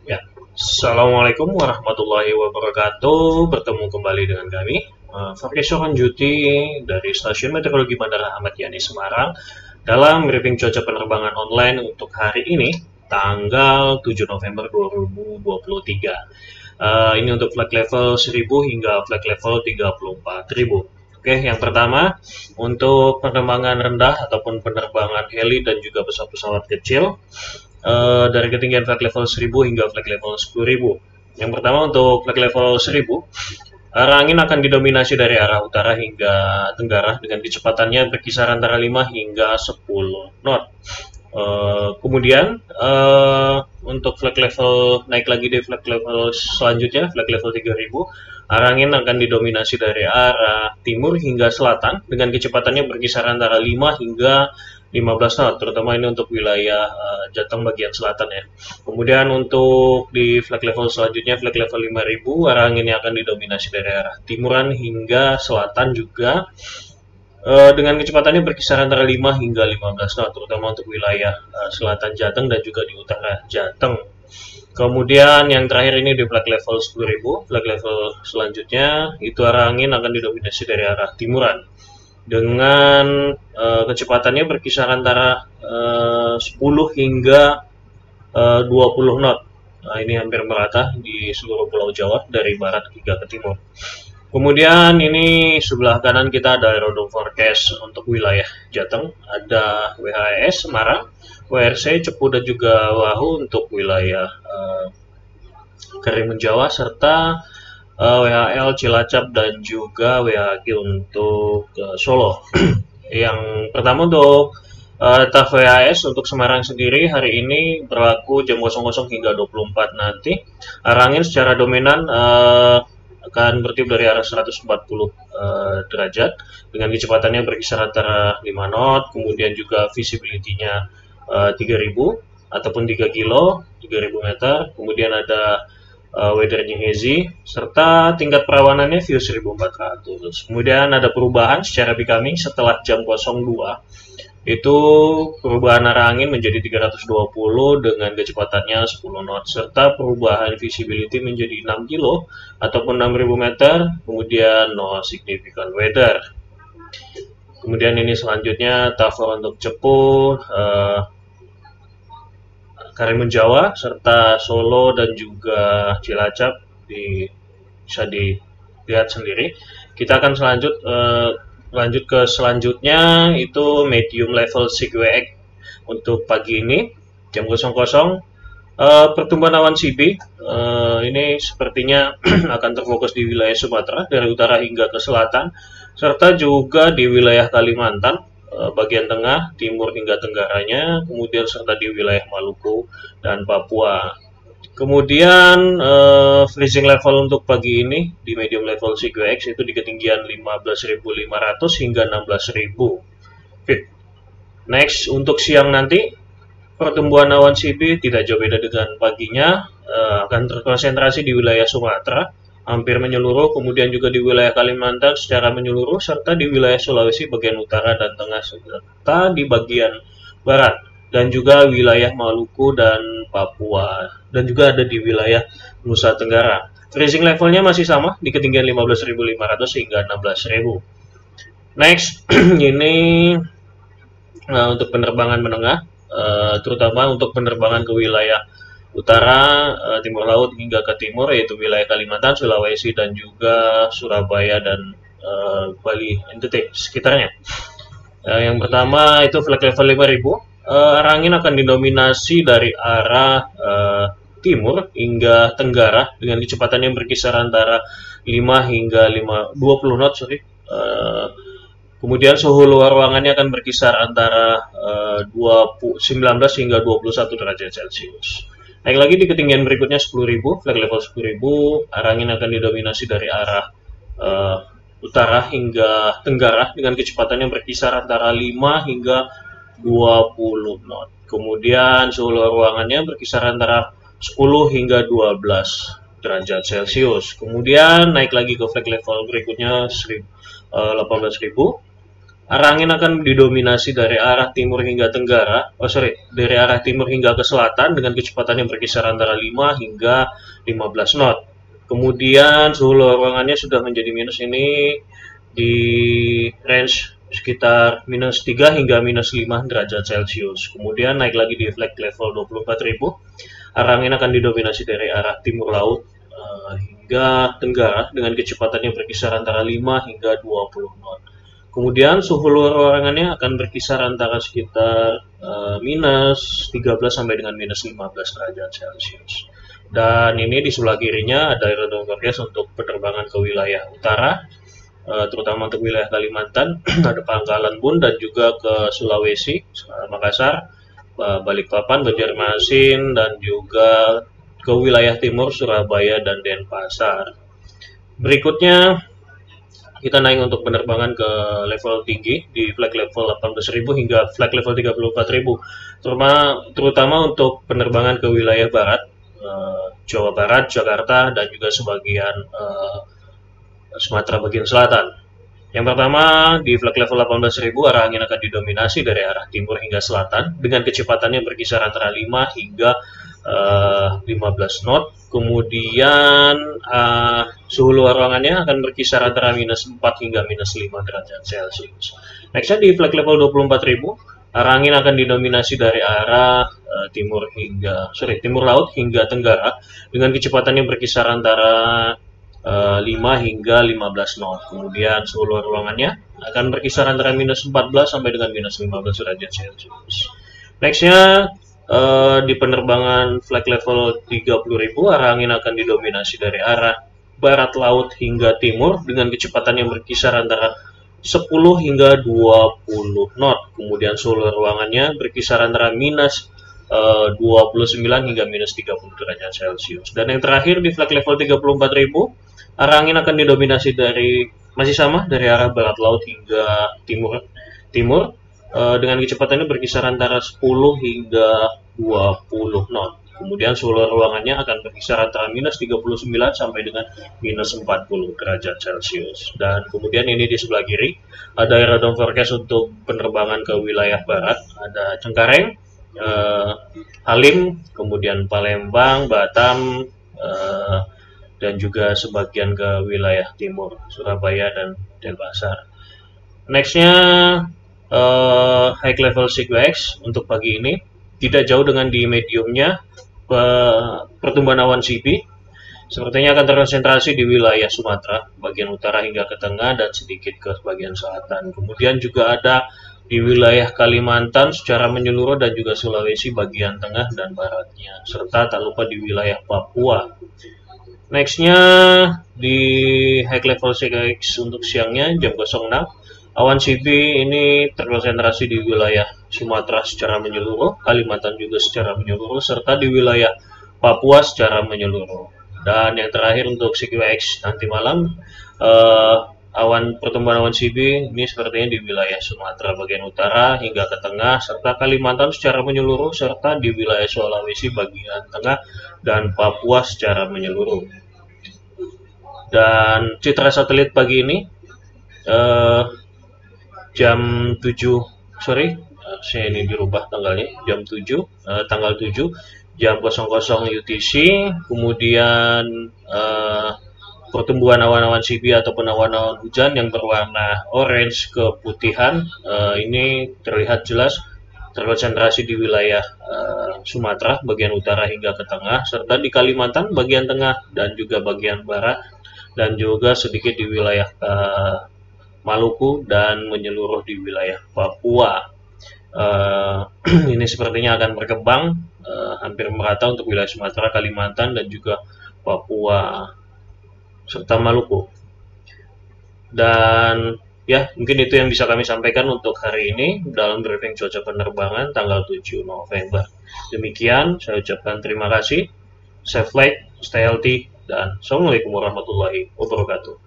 Ya, Assalamualaikum warahmatullahi wabarakatuh. Bertemu kembali dengan kami, Fakih Sohanjuti dari Stasiun Meteorologi Bandara Ahmad Yani Semarang dalam briefing cuaca penerbangan online untuk hari ini, tanggal 7 November 2023. Ini untuk flight level 1000 hingga flight level 34.000. Oke, yang pertama untuk penerbangan rendah ataupun penerbangan heli dan juga pesawat-pesawat kecil dari ketinggian flight level 1000 hingga flight level 10.000. Yang pertama untuk flight level 1000, arah angin akan didominasi dari arah utara hingga tenggara dengan kecepatannya berkisar antara 5 hingga 10 knot. Kemudian untuk flight level naik lagi di flight level selanjutnya, flight level 3000, arah angin akan didominasi dari arah timur hingga selatan dengan kecepatannya berkisar antara 5 hingga 15 knot, terutama ini untuk wilayah Jateng bagian selatan ya. Kemudian untuk di flight level selanjutnya, flight level 5000, arah anginnya akan didominasi dari arah timuran hingga selatan juga dengan kecepatannya berkisar antara 5 hingga 15 knot, terutama untuk wilayah selatan Jateng dan juga di utara Jateng. Kemudian yang terakhir ini di flight level 10.000, flight level selanjutnya itu arah angin akan didominasi dari arah timuran dengan kecepatannya berkisar antara 10 hingga 20 knot. Nah, ini hampir merata di seluruh Pulau Jawa dari barat hingga ke timur. Kemudian ini sebelah kanan kita ada aerodrome forecast untuk wilayah Jateng, ada WHS Semarang, WRC Cepu dan juga Wahu untuk wilayah Karimun Jawa, serta WHL Cilacap dan juga WHQ untuk Solo. Yang pertama untuk TAF WHS untuk Semarang sendiri hari ini berlaku jam 00 hingga 24 nanti. Arah angin secara dominan akan bertiup dari arah 140 derajat dengan kecepatannya berkisar antara 5 knot, kemudian juga visibility-nya 3000 ataupun 3 kilo, 3000 meter, kemudian ada weathernya hazy, serta tingkat perawanannya view 1400. Kemudian ada perubahan secara becoming setelah jam 02, itu perubahan arah angin menjadi 320 dengan kecepatannya 10 knot, serta perubahan visibility menjadi 6 kilo ataupun 6000 meter, kemudian no significant weather. Kemudian ini selanjutnya tower untuk Cepu, Karimun Jawa, serta Solo dan juga Cilacap bisa dilihat sendiri. Kita akan lanjut ke selanjutnya, itu medium level SIGWX untuk pagi ini jam 00. Pertumbuhan awan CB ini sepertinya akan terfokus di wilayah Sumatera dari utara hingga ke selatan, serta juga di wilayah Kalimantan bagian tengah, timur hingga tenggaranya, kemudian serta di wilayah Maluku dan Papua. Kemudian freezing level untuk pagi ini di medium level SIGWX itu di ketinggian 15.500 hingga 16.000 feet. Next, untuk siang nanti pertumbuhan awan CB tidak jauh beda dengan paginya, akan terkonsentrasi di wilayah Sumatera hampir menyeluruh, kemudian juga di wilayah Kalimantan secara menyeluruh, serta di wilayah Sulawesi bagian utara dan tengah, serta di bagian barat, dan juga wilayah Maluku dan Papua, dan juga ada di wilayah Nusa Tenggara. Freezing levelnya masih sama di ketinggian 15.500 hingga 16.000. Next, ini untuk penerbangan menengah, terutama untuk penerbangan ke wilayah utara, timur laut hingga ke timur, yaitu wilayah Kalimantan, Sulawesi, dan juga Surabaya dan Bali, NTT sekitarnya. Yang pertama itu flight level 5000, arah angin akan didominasi dari arah timur hingga tenggara dengan kecepatan yang berkisar antara 5 hingga 20 knot, kemudian suhu luar ruangannya akan berkisar antara 19 hingga 21 derajat Celcius. Naik lagi di ketinggian berikutnya 10.000, flight level 10.000, arah angin akan didominasi dari arah utara hingga tenggara dengan kecepatan yang berkisar antara 5 hingga 20 knot. Kemudian suhu luar ruangannya berkisar antara 10 hingga 12 derajat Celcius. Kemudian naik lagi ke flight level berikutnya 18.000, arah angin akan didominasi dari arah timur hingga tenggara, dari arah timur hingga ke selatan dengan kecepatan yang berkisar antara 5 hingga 15 knot. Kemudian suhu ruangannya sudah menjadi minus ini di range sekitar minus 3 hingga minus 5 derajat Celcius. Kemudian naik lagi di flag level 24.000. Arah angin akan didominasi dari arah timur laut hingga tenggara dengan kecepatan yang berkisar antara 5 hingga 20 knot. Kemudian suhu luar ruangannya akan berkisar antara sekitar minus 13 sampai dengan minus 15 derajat Celcius. Dan ini di sebelah kirinya ada aerodrome forecast untuk penerbangan ke wilayah utara, terutama untuk wilayah Kalimantan, ada Pangkalan Bun dan juga ke Sulawesi, Makassar, Balikpapan, Banjarmasin, dan juga ke wilayah timur Surabaya dan Denpasar. Berikutnya kita naik untuk penerbangan ke level tinggi di flag level 18.000 hingga flag level 34.000, terutama untuk penerbangan ke wilayah barat, Jawa Barat, Jakarta, dan juga sebagian Sumatera bagian selatan. Yang pertama, di flag level 18.000 arah angin akan didominasi dari arah timur hingga selatan dengan kecepatannya berkisar antara 5 hingga 15 knot. Kemudian suhu luar ruangannya akan berkisar antara minus 4 hingga minus 5 derajat Celcius. Nextnya di flag level 24.000 arah angin akan didominasi dari arah timur laut hingga tenggara dengan kecepatan yang berkisar antara 5 hingga 15 knot. Kemudian suhu luar ruangannya akan berkisar antara minus 14 sampai dengan minus 15 derajat Celcius. Nextnya di penerbangan flag level 30.000 arah angin akan didominasi dari arah barat laut hingga timur dengan kecepatan yang berkisar antara 10 hingga 20 knot. Kemudian suhu ruangannya berkisar antara minus 29 hingga minus 30 derajat Celcius. Dan yang terakhir di flag level 34.000 arah angin akan didominasi dari arah barat laut hingga timur dengan kecepatannya berkisar antara 10 hingga 20 knot. Kemudian suhu ruangannya akan berkisar antara minus 39 sampai dengan minus 40 derajat Celcius. Dan kemudian ini di sebelah kiri ada aerodrome forecast untuk penerbangan ke wilayah barat. Ada Cengkareng, Halim, kemudian Palembang, Batam, dan juga sebagian ke wilayah timur, Surabaya dan Denpasar. Nextnya high level SIGWAX untuk pagi ini tidak jauh dengan di mediumnya. Pertumbuhan awan CP sepertinya akan terkonsentrasi di wilayah Sumatera bagian utara hingga ke tengah dan sedikit ke bagian selatan. Kemudian juga ada di wilayah Kalimantan secara menyeluruh dan juga Sulawesi bagian tengah dan baratnya, serta tak lupa di wilayah Papua. Nextnya di high level SIGWAX untuk siangnya jam 06. Awan CP ini terkonsentrasi di wilayah Sumatera secara menyeluruh, Kalimantan juga secara menyeluruh, serta di wilayah Papua secara menyeluruh. Dan yang terakhir untuk SIGWAX nanti malam, pertumbuhan awan CP ini sepertinya di wilayah Sumatera bagian utara hingga ke tengah, serta Kalimantan secara menyeluruh, serta di wilayah Sulawesi bagian tengah dan Papua secara menyeluruh. Dan citra satelit pagi ini jam 7, saya ini dirubah tanggalnya, jam 7, tanggal 7, jam 00 UTC, kemudian pertumbuhan awan-awan CP ataupun awan-awan hujan yang berwarna orange keputihan, ini terlihat jelas terkonsentrasi di wilayah Sumatera bagian utara hingga ke tengah, serta di Kalimantan bagian tengah dan juga bagian barat, dan juga sedikit di wilayah Maluku dan menyeluruh di wilayah Papua. Ini sepertinya akan berkembang hampir merata untuk wilayah Sumatera, Kalimantan, dan juga Papua serta Maluku. Dan ya, mungkin itu yang bisa kami sampaikan untuk hari ini dalam briefing cuaca penerbangan tanggal 7 November. Demikian, saya ucapkan terima kasih. Safe flight, stay healthy, dan Assalamualaikum warahmatullahi wabarakatuh.